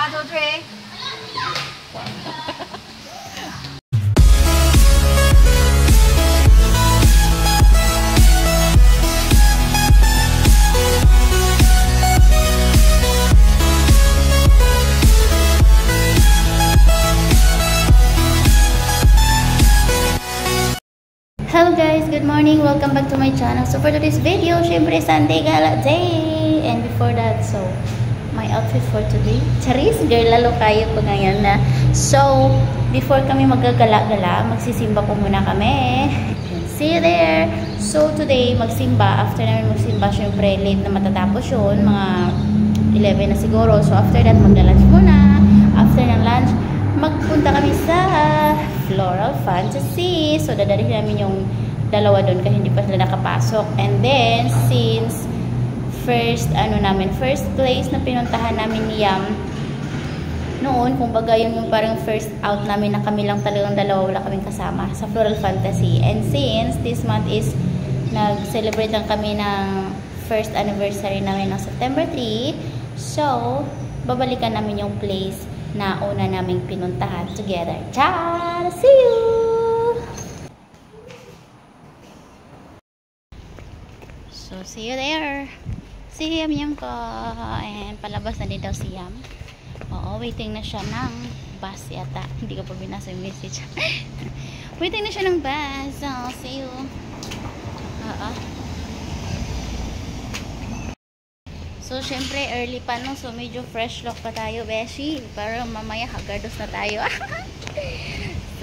One, two, three. Hello guys, good morning, welcome back to my channel. So for today's video, syempre Sunday Gala Day. And before that, so my outfit for today, charis, girl, lalo kayo ko ngayon na. So before kami maggagala-gala, magsisimba po muna kami. See you there. So today, magsimba. After namin magsimba, syempre late na matatapos yun, mga 11 na siguro. So after that, magla-lunch muna. After ng lunch, magpunta kami sa Floral Fantasy. So, dadalhin namin yung dalawa doon kasi hindi pa sila nakapasok. And then, since first place na pinuntahan namin ni Yam noon, kumbaga yung parang first out namin na kami lang talagang dalawa, wala kaming kasama sa Floral Fantasy. And since this month is nag-celebrate lang kami ng first anniversary namin ng September 3, so, babalikan namin yung place na una naming pinuntahan together. Ciao! See you! So, see you there. Si Yam ko. And palabas na din daw si Yam. Oo, waiting na siya ng bus yata. Hindi ko pa binasa yung message. Waiting na siya ng bus. So, see you. So, syempre, early pa no. So, medyo fresh look pa tayo, beshi. Para mamaya hagardos na tayo.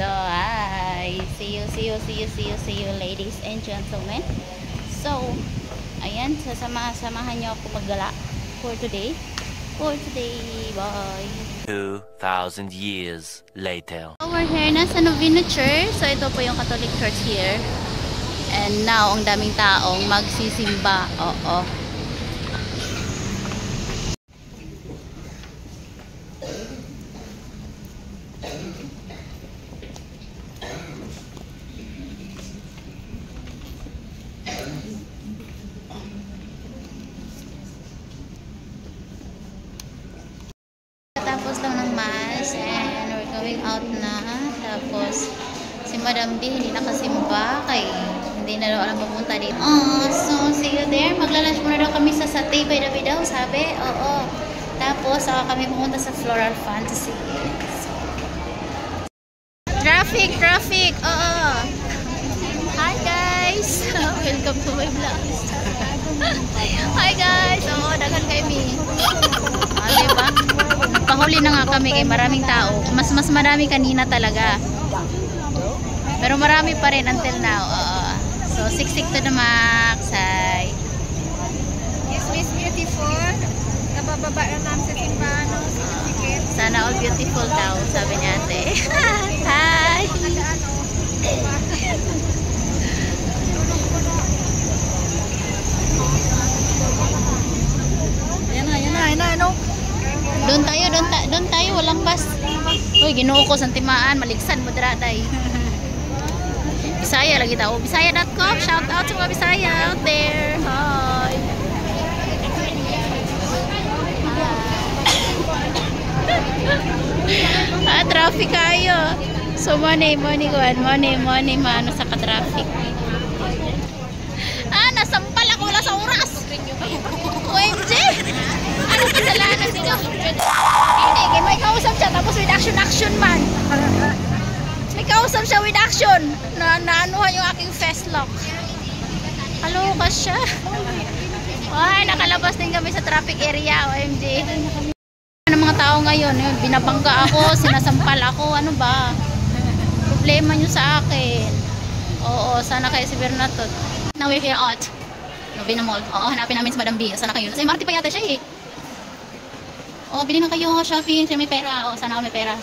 So, hi. See you, ladies and gentlemen. So, ayan. Samahan nyo ako maggala for today. Bye. 2,000 years later. So, we're here na sa Novena Church. So, ito po yung Catholic Church here. And now, ang daming taong magsisimba. Oo. Tapos lang ng mass and we're going out na. Tapos si Madam D hindi nakasimba kay hindi na daw alam pupunta dito. So see you there. Magla-lunch muna daw kami sa Satay by the Bay daw, sabi. Oo. Tapos saka kami pumunta sa Floral Fantasy. So, traffic. Oo. Hi guys. Welcome to my vlog. Hi guys. Oo, dagan kami. Diba? Pahuli na nga kami kay maraming tao. Mas marami kanina talaga. Pero marami pa rin until now. So, siksik to the max. Hi. Yes, Miss Beautiful. Nabababa na namin sa simbahan. Sana all beautiful daw, sabi niya ate. Hi. Yan na, no? Doon tayo, walang bus. Uy, Ginoo ko santimaan, maligsan mo diraday. Bisaya lagi tao. Bisaya.com. Shout out sa mga Bisaya out there. Hi. Traffic kayo. So, money mano sa ka-traffic. Nasampal ako wala sa oras. OMG! Ano kasalanan nyo? Hindi, may kausap siya tapos with action man. May kausap siya with action. Naanuhan yung aking fast lock. Halo ka siya. Ay, nakalabas din kami sa traffic area. OMG. Ano mga tao ngayon? Binabangga ako, sinasampal ako. Ano ba? Problema nyo sa akin. Oo, sana kayo si Bernatot. Now we're here at Novena Mall. Oo, hanapin namin si Madam B. Sana kayo. Kasi Marty pa yata siya eh. Oo, bilhin na kayo shopping. Siya may pera. Oo, sana ako may pera.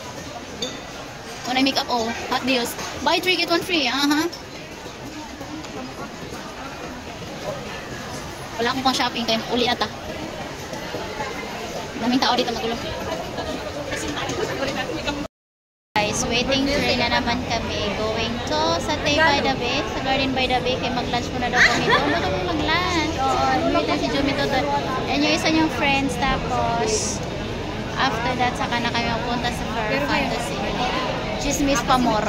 O, na makeup. Oo, hot deals. Buy 3, get 1 free. Wala akong pang shopping. Kaya uli ata. Daming tao dito magulo. Guys, waiting train na naman kami. Going to Satay by the Bay, sa Garden by the Bay. Kaya mag-lunch muna daw kami doon. Doon kami mag-lunch. Oo, waiting si Jumito doon. And yung isa niyong friends. Tapos, After that, saka na kami mapunta sa Fair Fantasy. Chismis pa more.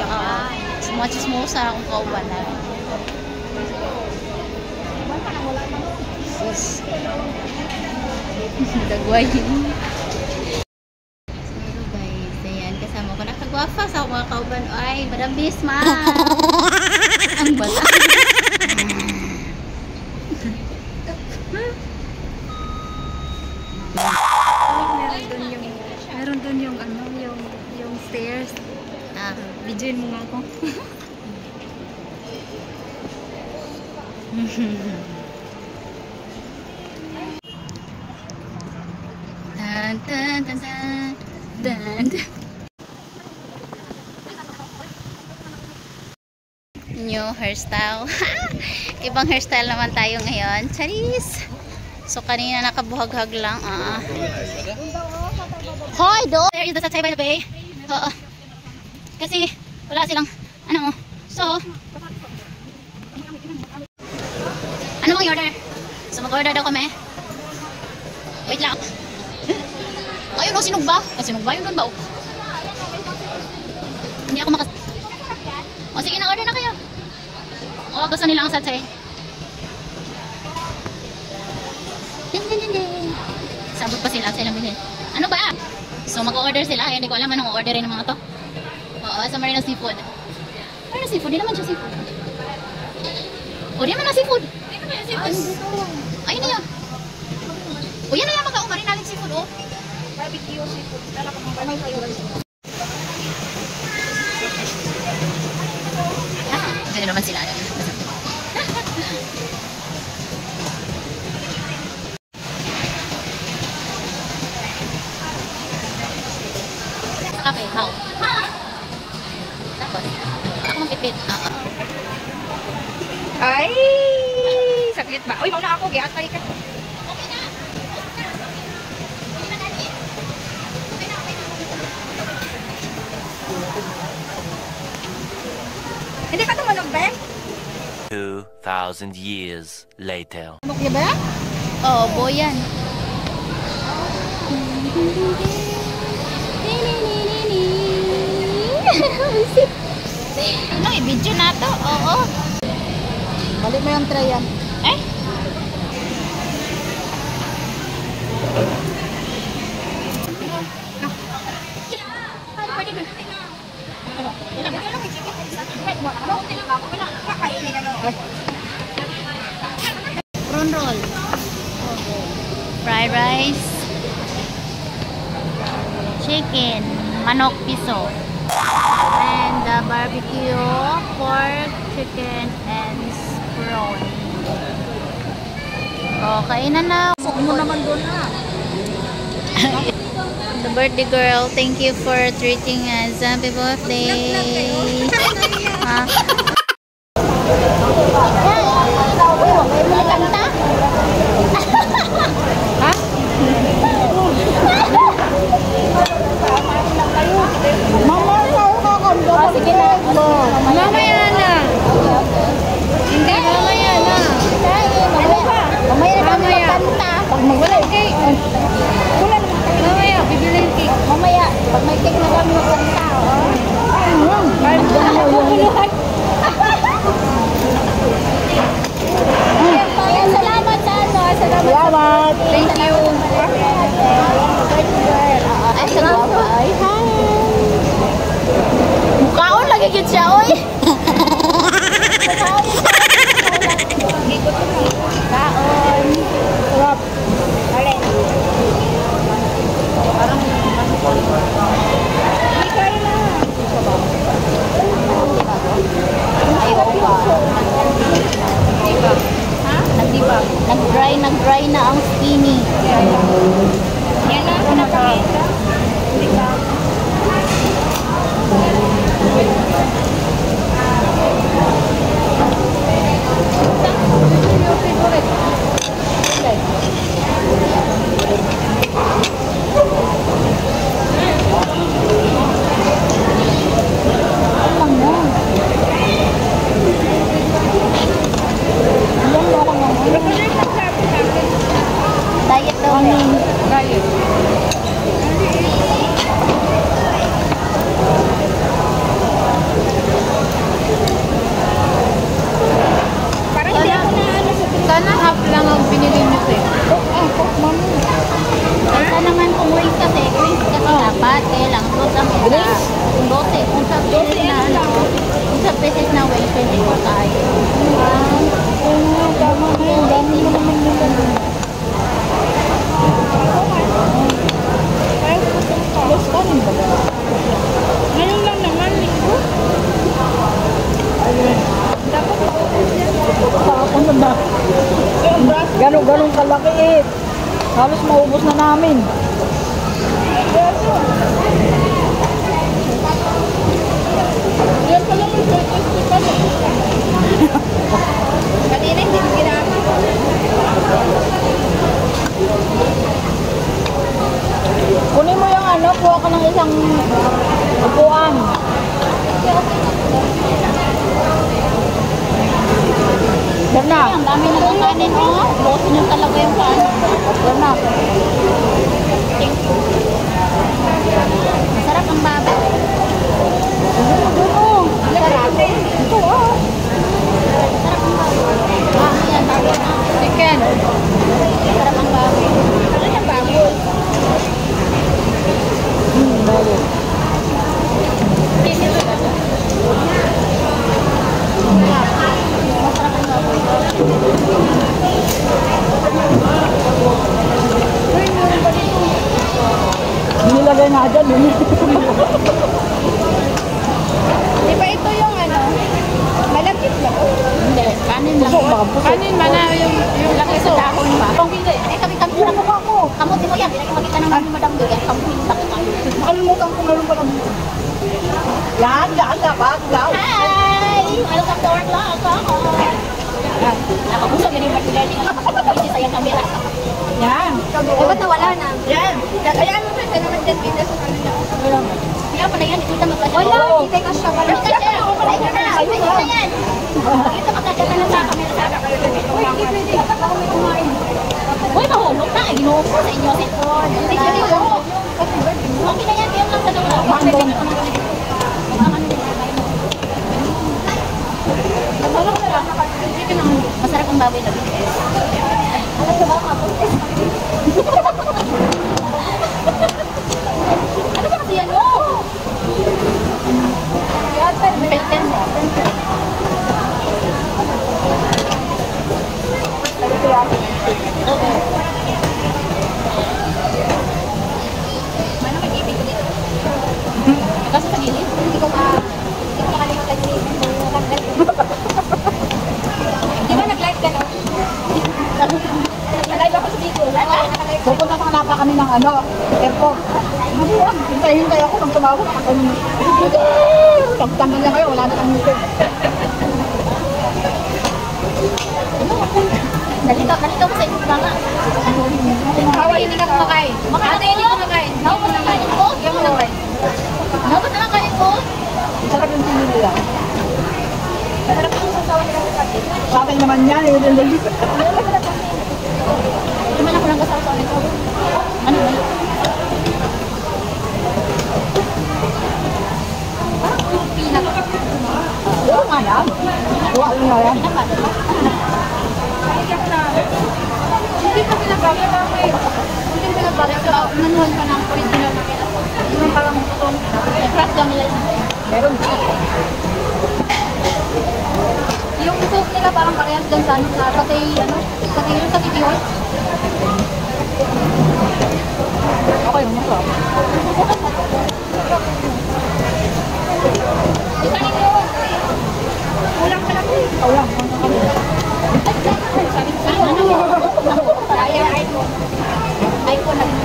Mga chismosa akong kauban na. Sus. Dagway. So guys, ayan. Kasama ko. Nakagwafa sa mga kauban. Ay, Madam Bisma. Ang bala. Meron doon yung ano, yung stairs. Videoin mo nga ako. Dun, dun, dun, dun, dun. New hairstyle. Ibang hairstyle naman tayo ngayon. Charis! So, kanina nakabuhag-hag lang. Hoy! Doon! There is the Satay by the Bay. Oo. Kasi, wala silang, ano, so, ano mong i-order? So, mag-order daw kami. Wait lang. Ayun o, sinugba. Sinugba yun doon ba o? Hindi ako makas... O, sige na, order na kayo. O, gusto nila ang satay. Ding, ding, ding, ding. Sabot pa sila sa ilang bilhin. Ano ba? So, mag-order sila. Hindi ko alam anong orderin ng mga to. Oo, sa Marina Seafood. Marina Seafood, di naman siya seafood. O, di naman na seafood. Ayun na yan. O, yan na yan, mag-o. Marina Seafood, o. Barbecue seafood. Dala ko mga barbecue. Ganun naman sila. Okay, how? Tapos, ako magpipit. Ay! Sakit ba? Uy, mauna ako. Giatay ka. Hindi ka tumanog, be? 2,000 years later. Tumanog niya ba? Oo, boyan. Ano, i-video na to? Oo. Balik mo yung tray yan. Eh? Prawn roll. Fried rice. Chicken. Manok piso. And the barbecue, pork, chicken, and prawn. Oh, kainan na. Mo naman doon na. The birthday girl, thank you for treating us. Happy birthday. Ha? Kanta? Ha? Sige na. Mamaya na. Hindi, mamaya na. Ano ba? Mamaya na kami magkanta. Pag magwala yung cake. Mamaya, bibili yung cake. Mamaya, pag may cake na kami magkanta. Ay, grace kasi dapat. Kaya lang, 2 ang isa. Grace? 12. Kung sa pesos na ano, kung sa pesos na way, 24 tayo. Tama na yun. Dami mo naman nila. Los kanin ba ba? Ngayon lang naman, linggo. Dapat ano ba? Ganong kalaki eh. Halos maubos na namin. Yan pala yung festival. Kanina hindi ko ginamit. Kunin mo yung ano, kuha ka ng isang upuan. Berna. Ang dami na ng kanin, oh. Bosin yung talaga yung kanin. Berna. Masarap ang baboy. Sarap. Ito ah. Masarap ang baboy. Yan, baboy na. Chicken. Masarap ang baboy. Ano yung baboy? Baboy. Masarap ang baboy. Nilagay nga dyan yun. Di ba ito yung ano? Malagkit lang. Hindi, kanin lang. Kanin mana yung Laki sa dahon ba? Kung hindi, kami na mukha ko. Kamuti mo yan, hindi na makita ng aming madam doon. Kamuti mo laki tayo. Makalimutan ko meron pa lang. Yan, dapat. Hi! Welcome to our vlog. Nakabusog yun yung martilya niya. Nakabusog sa yung camera. Yan. Eh, ba't nawala na? Yan. Kaya ano na, naman dyan pindas sa kanila. Kaya pala yan, ito na magkasya. Wala, hindi ka siya pala. Ito kasi, ito na. Ito na yan. Ito makasya na lang sa camera. Uy, hindi pwede. Ako may kumain. Uy, mahulog na. Ginuho ko sa inyo. Hindi ka dito. Okay na yan, kaya lang sa dawla. Masarap ang baboy na BTS. Ano ba kasi yan mo? Pelten mo. Ano mag-ibig ko dito? Kasi sa gilid? Hindi ko makalimutan yung di ba nag-live ka no? Nag-live ako sa Bicol. Pupunta sa kanapa kami ng ano, airport. Hintay ako nang tumawag. Pagtanggal niya kayo, wala na kang meeting. Nalito ko sa inyo mga. Hawaii, hindi ka kumakain. Ate, hindi ka kumakain. Naubos na kanin ko. Hindi mo naman. Naubos na kanin ko. Sarap yung sinin nila. Sarap yung sasawa nila sa akin. Sa akin naman yan, yun yung lalit. Hindi man ako lang kasawa nito. Ano ba? Parang pinag. Oo nga yan. Oo nga yan. Hindi pa pinagbago kami. Hindi pinagbago. Nanuhan pa ng original na kailan. Hindi parang itong Crush daw nila. meron. Yung soup nila parang parehas din sa ano, pati ano, sa Titi Horse. Okay, masarap. Ikanin mo. Ulang ka lang. Ulang. Sabi ko sa'yo, ano mo? Ay ko. Ay ko na lang.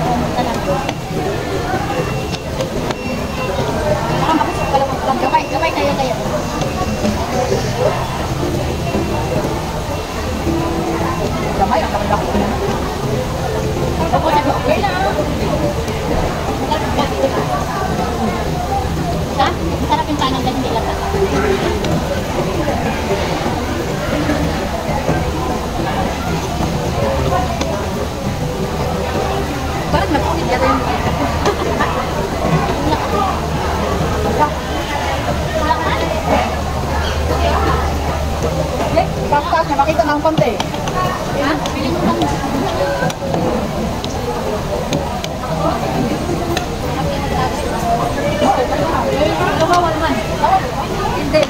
Nakakapasok ka lang. Gabay kayo. Gamay, ang kamay ako. Opo, okay lang.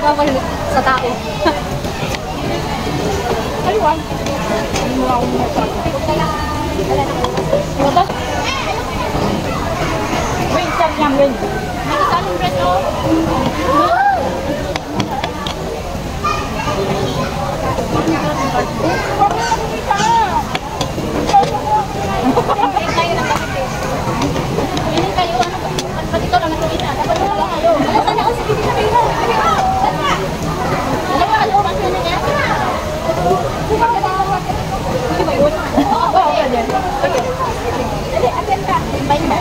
Nagmamahilig sa tao. Aliwan. Hindi mo ako muna. Wait, stop lang, wait. Nagkasaling bread, oh. Hindi kayo, ano ba? Pati ito lang nakikita. Dapat mo lang kayo. Alam ka na ako, sige na kayo. Alam ka, alam ka na niya. Hindi ba yun? Oo, pwede. Hindi, atin ka. Bayin ba?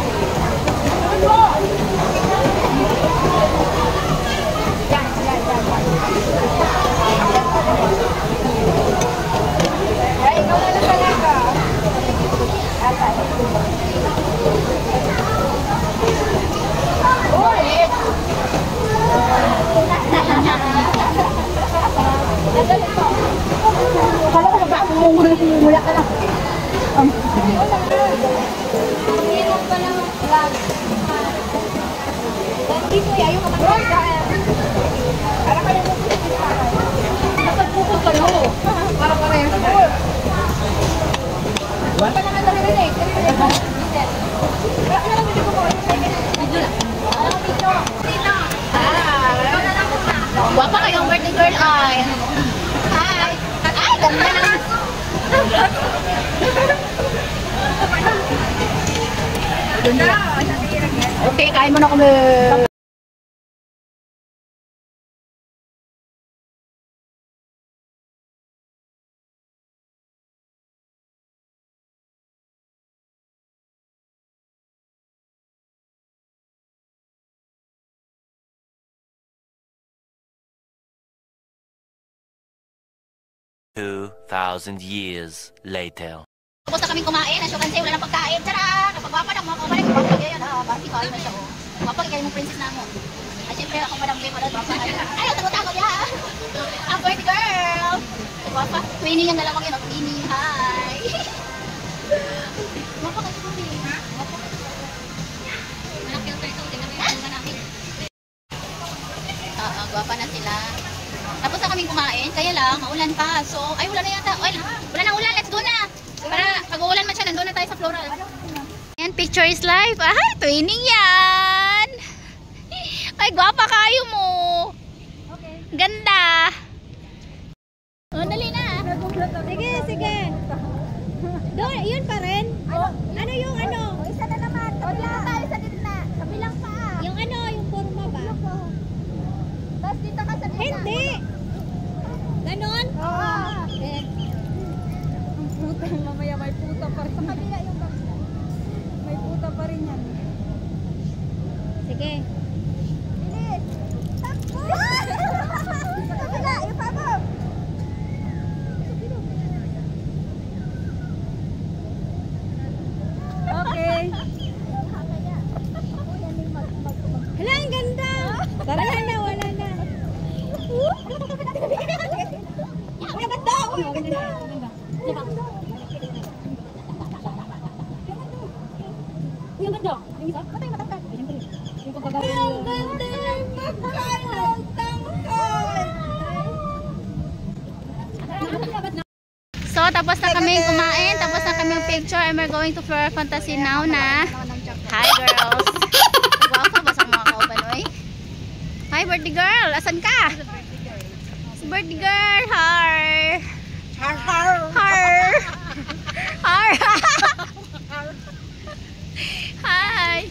Ay, ikaw na lang talaga. Atay. Ulit! Kala ko ba mumula ka lang. Hirap pa lang ang vlog. Dito eh, ayaw ka mag-vlog. Para kayo mag-vlog. Napagpupot kayo. Para kayo. Wala pa naman naririnig. Wala ka naman video ko. Video lang. Video. Dito. Wapa kayong birthday girl ay. Hi. Ay, ganda naman. Okay, kain mo na kami. 2,000 years later. Tapos na kaming kumain, ang syukan wala nang pagkain. Tara! Kapag wapa na mga kumalik, kapag yan, bakit kayo na siya, oh. Wapag kayo mong princess na mo. At syempre, ako madam Bea, wala wapa kayo. Ay, takot-takot yan! Ang birthday girl! Wapa, twinning yung dalawang yun, twinning, hi! Wapa kayo twinning, ha? Wapa kayo. Walang filter ito, tingnan mo yung namin. Gwapa na sila. Tapos na kaming kumain, kaya lang, maulan pa. So, ay, wala na yata. Ay, wala na ulan, let's go na! Para pag uulan man siya, nandun na tayo sa floral. Yan, picture is life. Ay, twinning yan! Ay, gwapa kayo mo! Ganda! Oh, dali na! Sige, sige. Doon, yun pa rin. Ano yung ano? Isa na naman. Kabila tayo sa gitna. Kabilang pa. Yung ano, yung forma ba? Tapos dito ka sa gitna. Hindi! Ganon? Oo. Mamaya may puta pa rin. Sa kabila yung kabila. May puta pa rin yan. Sige. Bilis! Takbo! Sa kabila, yung pabo! Okay. Hala, ang ganda! Wala na, wala na. Ang ganda! Ang ganda! Yung ganda! Yung isa? Patay matangkad! Yung pagkagawin yung ganda! Magkalang tangkad! So, tapos na kami kumain, tapos na kami picture, and we're going to Floral Fantasy now na. Hi, girls! Gwapa ba sa mga kaubanoy? Hi, birthday girl! Asan ka? Si birthday girl! Har! Har har! Har! Har! Hi!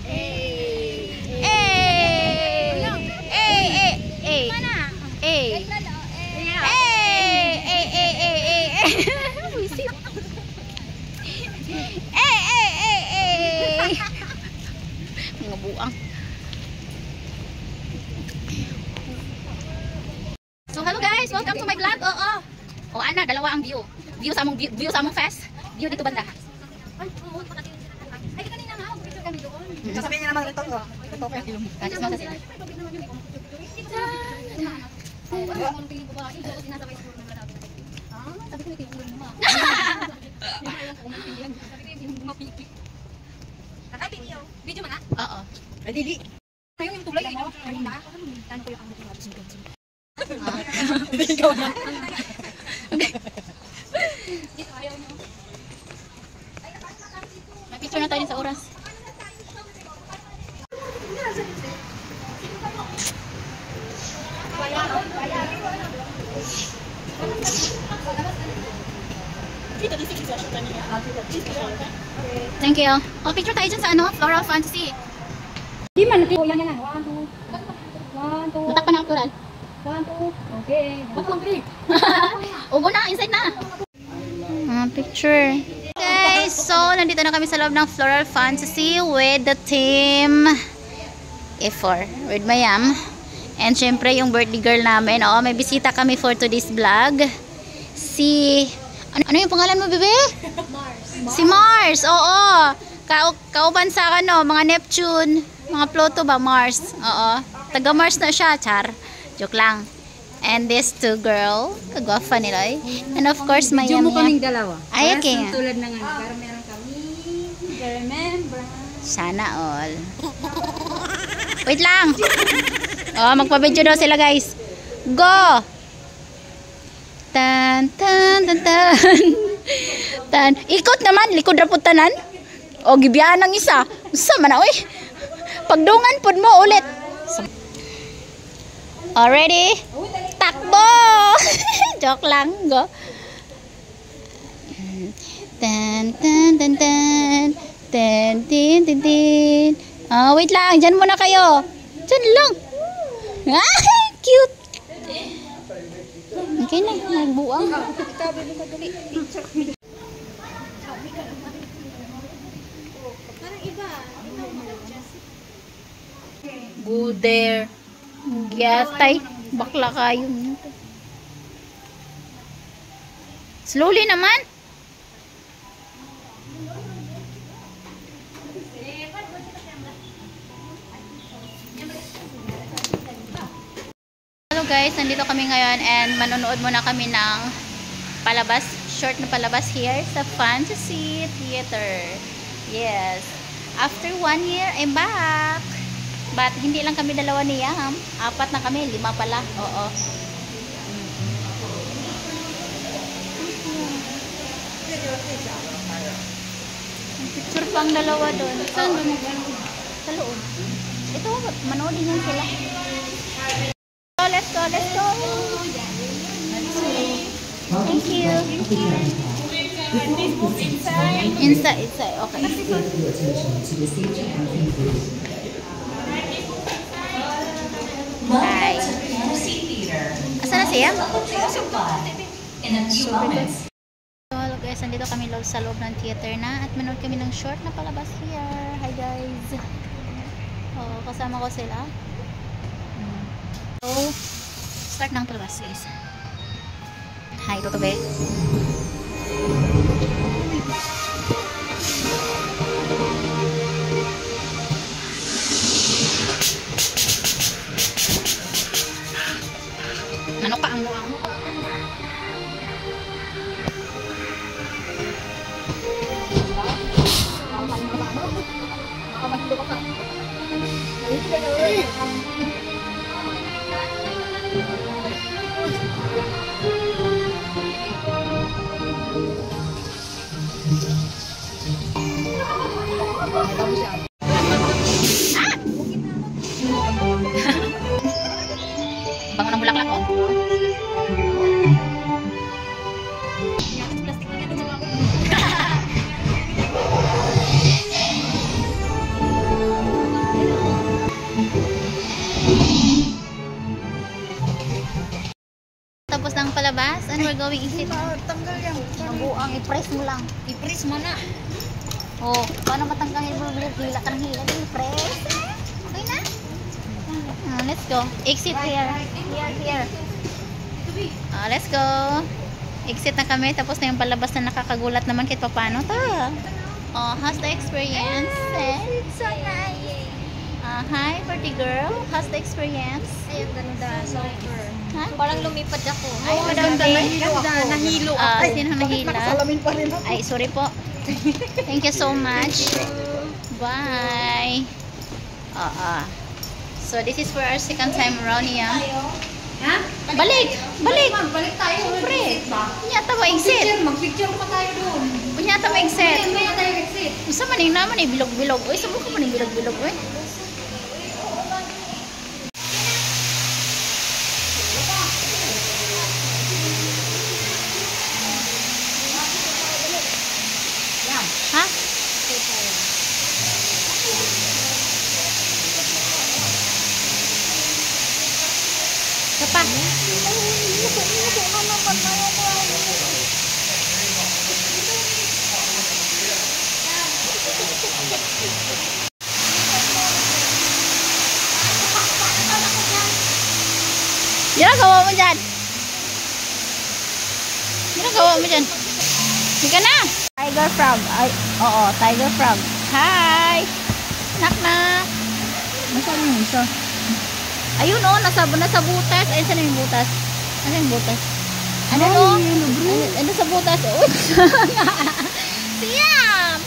Hey! Hey! Hey! Hey! Hey! Mga buang. So hello guys, welcome to my vlog. Oh, ana, dalawa ang view. View sa among fest. View dito banda. Ay, kanina nga, picture kami doon. Sasabihin niya naman ito. Ito pa yung ilong. Kasi sa sila. Video mo na? Oo. Ay, dili. May picture na tayo din sa oras. Thank you. Oh, picture tayo dyan sa ano, Floral Fantasy. Di man, yan yan. 1, 2. 1, 2. Matak pa na actual. 1, 2. Okay. Ubo na, inside na. Picture. Guys, so nandito na kami sa loob ng Floral Fantasy with the team E4 with Mayam. And syempre yung birthday girl namin. Oo, may bisita kami for today's vlog. Si... Ano yung pangalan mo, bebe? Mars. Si Mars, oo. Kauban sa ano, mga Neptune, mga Pluto ba, Mars. Oo. Taga Mars na siya, char. Joke lang. And these two girl, kagwafa nila eh. And of course, Mayam Diyan mo kaming dalawa. Ay, okay. Tulad ng ano, para meron kami remember. Sana all. Wait lang. Oh, magpa-video daw sila, guys. Go! Tan, tan, tan, tan. Tan. Ikot naman, likod ra pud tanan. O, gibiyaan ng isa. Usa man na, oy. Pagdungan pud mo ulit. Already? Takbo! Joke lang, go. Tan, tan, tan, tan. Tan, tin, tin, tin. Oh, wait lang, dyan muna kayo. Dyan lang. Ah, cute. Okay na, nagbuang. Parang iba. Good there. Gyatay. Bakla kayo. Slowly naman. Hello guys, nandito kami ngayon and manonood muna kami ng palabas, short na palabas here sa Fantasy Theater. Yes. After 1 year, I'm back. But hindi lang kami dalawa ni Yam. 4 na kami, 5 pala. Oo. Picture pang dalawa doon. Saan doon? Sa loob. Ito, manoodin yan sila. Let's go, let's go. Thank you. Inside, okay. Hi. Asa na siya? So, hello guys, nandito kami sa loob ng theater na at manood kami ng short na palabas here. Hi guys. Oh, kasama ko sila. So, start ng palabas guys. Hi, Totobe. Ano ka ang muang? Bangon ng bulaklak ko. Tapos ng palabas, and we're going exit. Tanggal yan. Mabuang, i-press mo lang. I-press mo na. Oh, paano matanggalin mo? Hila ka ng hila. I-press. Okay na? Let's go. Exit here. Here. Let's go. Exit na kami. Tapos na yung palabas na nakakagulat naman kahit paano. Oh, how's the experience? It's so nice. Hi, pretty girl. How's the experience? Ay, ang ganda. Super. Ha? Parang lumipad ako. Ay, ganda. Nahilo ako. Sino nahila? Nakasalamin pa rin ako. Ay, sorry po. Thank you so much. Bye. So this is for our second time around here. Ha? Balik! Balik! Balik tayo. Siyempre. Kunyata mo exit. Mag-picture pa tayo doon. Kunyata mo exit. May tayo exit. Masa maning naman eh, bilog-bilog. Uy, sabo ka maning bilog-bilog. Uy. Ha? Apa? Ginagawa mo dyan? Ginagawa mo dyan? Sige na! Tiger frog. Ay, oo, tiger frog. Hi! Nak na! Nasaan yung isa? Ayun o, nasa butas. Ayun, saan yung butas? Ano yung butas? Ano o? Ano sa butas? Uy! Siyam!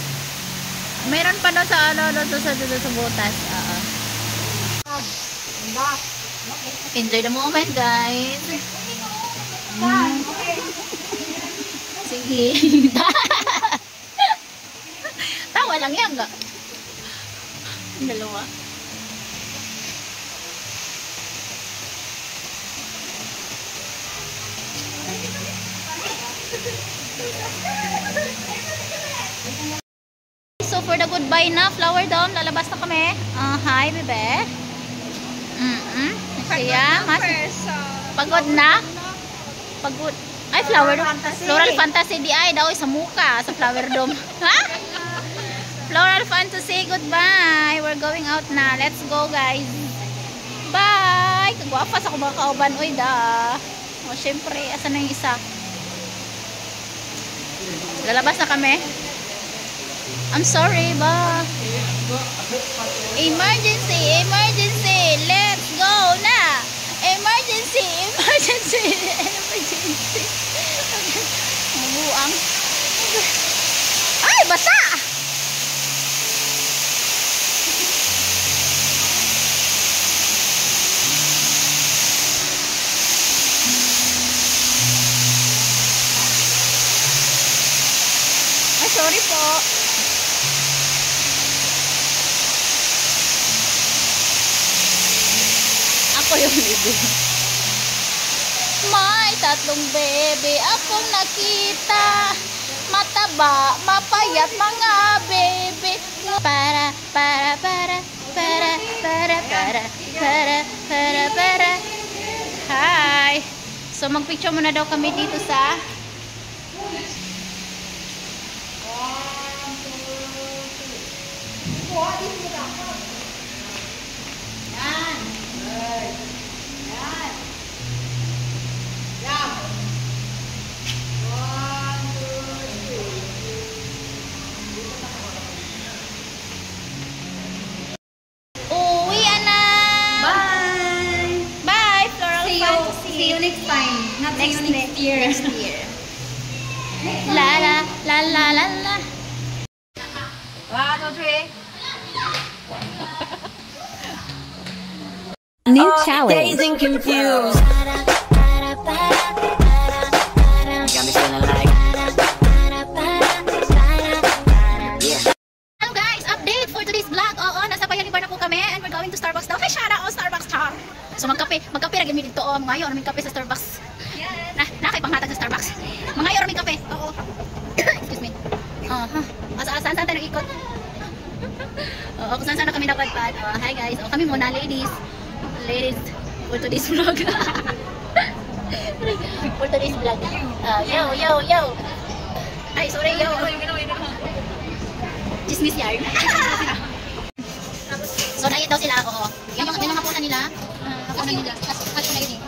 Meron pa daw sa sa butas. Oo. Enjoy the moment, guys. Sige. Tawa lang yan, ga? Dalawa. So for the goodbye na, flower down, lalabas na kami. Hi, bebe. Kaya, pagod na? Pagod. Ay, flower dome. Floral fantasy di ay daw sa muka sa flower dome. Ha? Floral fantasy, goodbye. We're going out na. Let's go, guys. Bye. Kagwapas ako mga kauban. Uy, da. O, syempre, asan na yung isa? Lalabas na kami. I'm sorry, ba? Emergency, emergency. Let's go na. Emergency, emergency. Emergency. Mabuang. Ay, basa! Ay, sorry po. Ako yung bebe. May tatlong bebe akong nakita. Mataba, mapayat mga bebe. Para. Hi. So magpicture muna daw kami dito sa See you next time. Not see you next year. Next year. La la la la la la. 1, 2, 3. New challenge. Dazed and confused. Got me feeling like. Hello guys, update for today's vlog. Oo, nasa Payani Bar na po kami and we're going to Starbucks daw. Hey, shout out Starbucks, char. So magkape ra gyud dito. Mangayo namin kape sa Starbucks. Na kay panghatag sa Starbucks. Mangayo namin kape. Oo. Excuse me. Saan tayo nag-ikot? Oo, kung saan na kami napadpad. Hi guys. Kami muna ladies. Ladies for today's vlog. For today's vlog. Yo. Ay, sorry, yo. Chismis yarn. So, diet daw sila. Oo. Yan yung hapunan nila. Hapunan nila. Kasi na yun eh.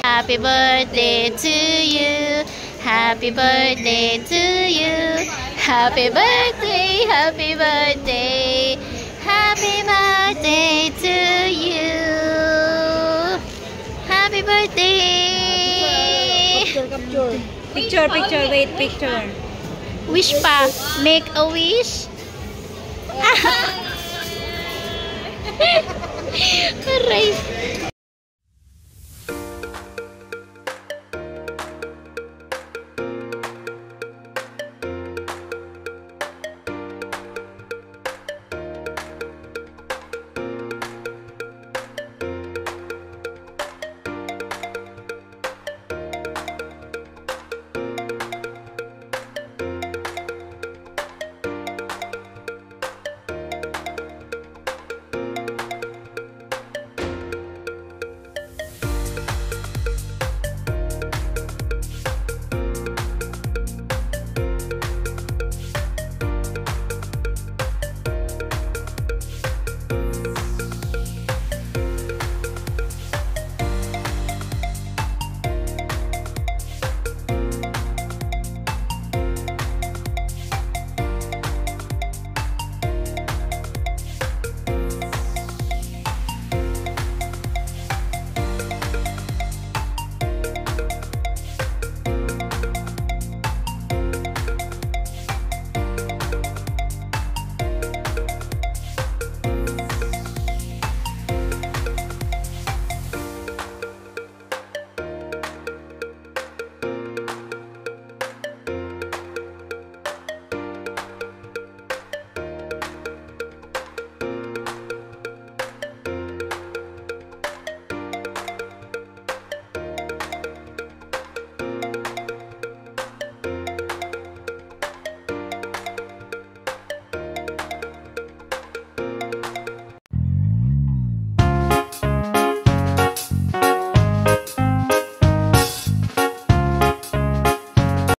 Happy birthday to you. Happy birthday to you. Happy birthday, happy birthday. Happy birthday to you. Happy birthday. birthday! Picture, wait, picture. Wish pa. Make a wish. Aray.